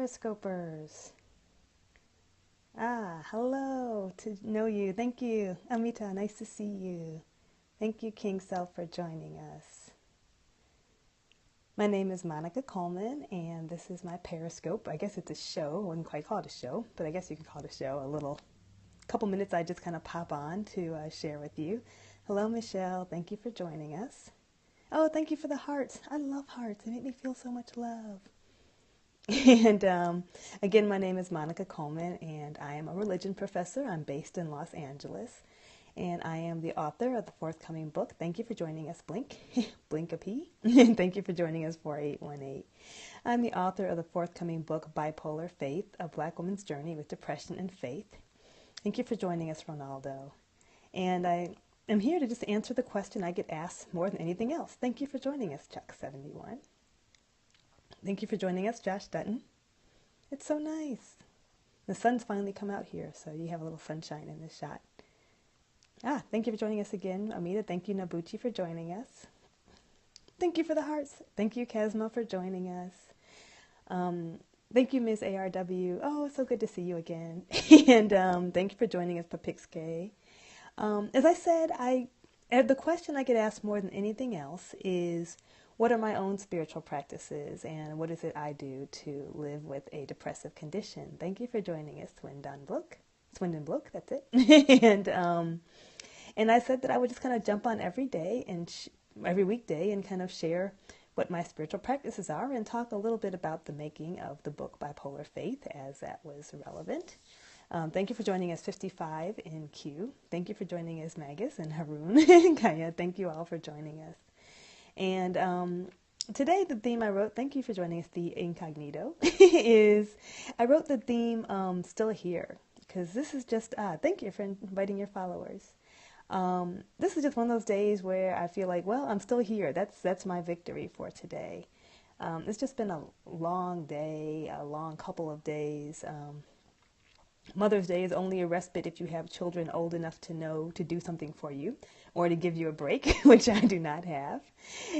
Periscopers. Hello to know you. Thank you. Amita, nice to see you. Thank you, King Self, for joining us. My name is Monica Coleman, and this is my Periscope. I guess it's a show. I wouldn't quite call it a show, but I guess you can call it a show. Couple minutes I just kind of pop on to share with you. Hello, Michelle. Thank you for joining us. Oh, thank you for the hearts. I love hearts. They make me feel so much love. And again, my name is Monica Coleman, and I am a religion professor. I'm based in Los Angeles, and I am the author of the forthcoming book. Thank you for joining us, Blink, Blink a P. And thank you for joining us, 4818. I'm the author of the forthcoming book, Bipolar Faith, A Black Woman's Journey with Depression and Faith. Thank you for joining us, Ronaldo. And I am here to just answer the question I get asked more than anything else. Thank you for joining us, Chuck71. Thank you for joining us, Josh Dutton. It's so nice. The sun's finally come out here, so you have a little sunshine in this shot. Thank you for joining us again, Amita. Thank you, Nabuchi, for joining us. Thank you for the hearts. Thank you, Kazma, for joining us. Thank you, Ms. ARW. Oh, it's so good to see you again. And thank you for joining us, Papixke. As I said, the question I get asked more than anything else is, what are my own spiritual practices, and what is it I do to live with a depressive condition? Thank you for joining us, Swindon Blook, that's it. And I said that I would just kind of jump on every day and every weekday and kind of share what my spiritual practices are and talk a little bit about the making of the book Bipolar Faith, as that was relevant. Thank you for joining us, 55 in Q. Thank you for joining us, Magus and Haroon. Kaya, thank you all for joining us. And today the theme I wrote, thank you for joining us, the incognito, is I wrote the theme Still Here, because this is just, thank you for inviting your followers. This is just one of those days where I feel like, well, I'm still here. That's my victory for today. It's just been a long day, a long couple of days. Mother's Day is only a respite if you have children old enough to know to do something for you or to give you a break, which I do not have.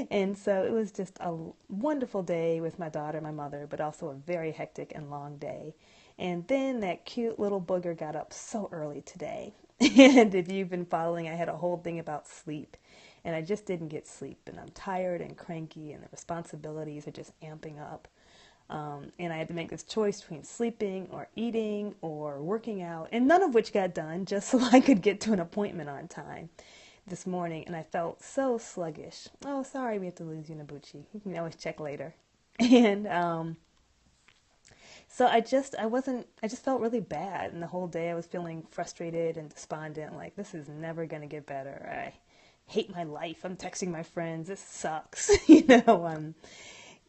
And so it was just a wonderful day with my daughter, my mother, but also a very hectic and long day. And then that cute little booger got up so early today. And if you've been following, I had a whole thing about sleep. And I just didn't get sleep. And I'm tired and cranky, and the responsibilities are just amping up. And I had to make this choice between sleeping or eating or working out, and none of which got done, just so I could get to an appointment on time this morning. And I felt so sluggish. Oh, sorry, we have to lose you, Nabuchi. You can always check later. And so I just felt really bad. And the whole day I was feeling frustrated and despondent, like this is never going to get better. I hate my life. I'm texting my friends. This sucks.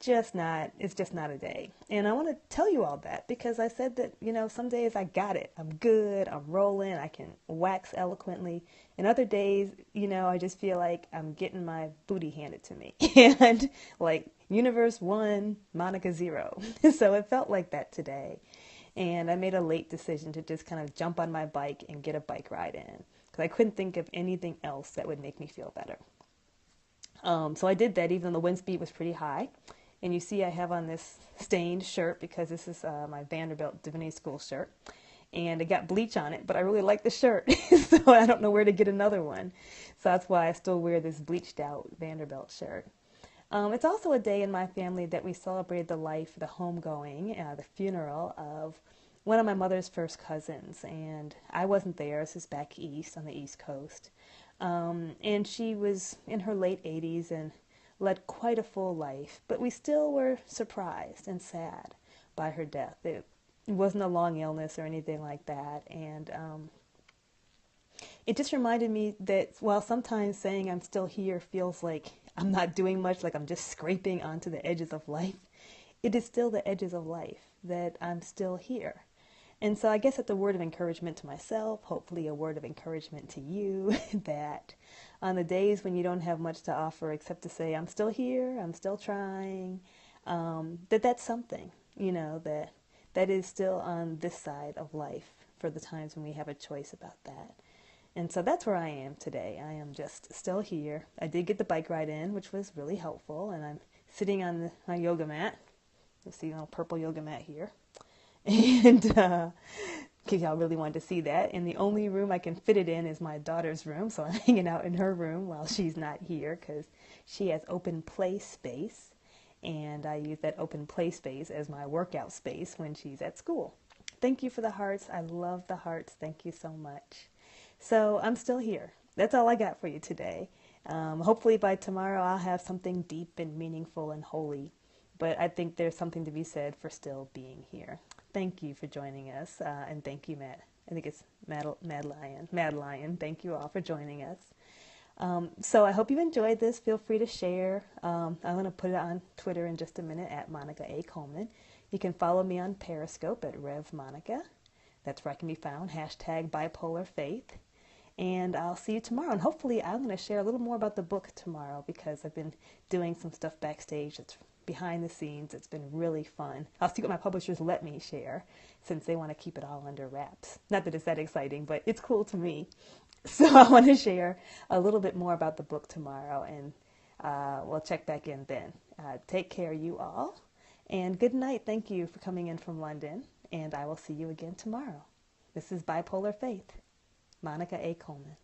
It's just not a day. And I want to tell you all that because I said that, some days I got it. I'm good. I'm rolling. I can wax eloquently. And other days, I just feel like I'm getting my booty handed to me. And like universe 1, Monica 0. So it felt like that today. And I made a late decision to just kind of jump on my bike and get a bike ride in because I couldn't think of anything else that would make me feel better. So I did that even though the wind speed was pretty high. And you see I have on this stained shirt because this is my Vanderbilt Divinity School shirt. And it got bleach on it, but I really like the shirt. So I don't know where to get another one. So that's why I still wear this bleached out Vanderbilt shirt. It's also a day in my family that we celebrated the life, the homegoing, the funeral of one of my mother's first cousins. And I wasn't there. This is back east on the East Coast. And she was in her late 80s and led quite a full life, but we still were surprised and sad by her death. It wasn't a long illness or anything like that, and it just reminded me that while sometimes saying I'm still here feels like I'm not doing much, like I'm just scraping onto the edges of life, it is still the edges of life, that I'm still here. And so I guess it's a word of encouragement to myself, hopefully a word of encouragement to you, that on the days when you don't have much to offer except to say, I'm still here, I'm still trying, that's something, that is still on this side of life for the times when we have a choice about that. And so that's where I am today. I am just still here. I did get the bike ride in, which was really helpful, and I'm sitting on my yoga mat You'll see a purple yoga mat here. And in case y'all really wanted to see that. And the only room I can fit it in is my daughter's room. So I'm hanging out in her room while she's not here because she has open play space. And I use that open play space as my workout space when she's at school. Thank you for the hearts. I love the hearts. Thank you so much. So I'm still here. That's all I got for you today. Hopefully by tomorrow I'll have something deep and meaningful and holy. But I think there's something to be said for still being here. Thank you for joining us. And thank you, Matt. I think it's Mad Lion. Thank you all for joining us. So I hope you enjoyed this. Feel free to share. I'm going to put it on Twitter in just a minute at Monica A. Coleman. You can follow me on Periscope at Rev Monica. That's where I can be found. Hashtag Bipolar Faith. And I'll see you tomorrow. And hopefully I'm going to share a little more about the book tomorrow because I've been doing some stuff backstage that's behind the scenes. It's been really fun. I'll see what my publishers let me share since they want to keep it all under wraps. Not that it's that exciting, but it's cool to me. So I want to share a little bit more about the book tomorrow, and we'll check back in then. Take care, you all. And good night. Thank you for coming in from London, and I will see you again tomorrow. This is Bipolar Faith. Monica A. Coleman.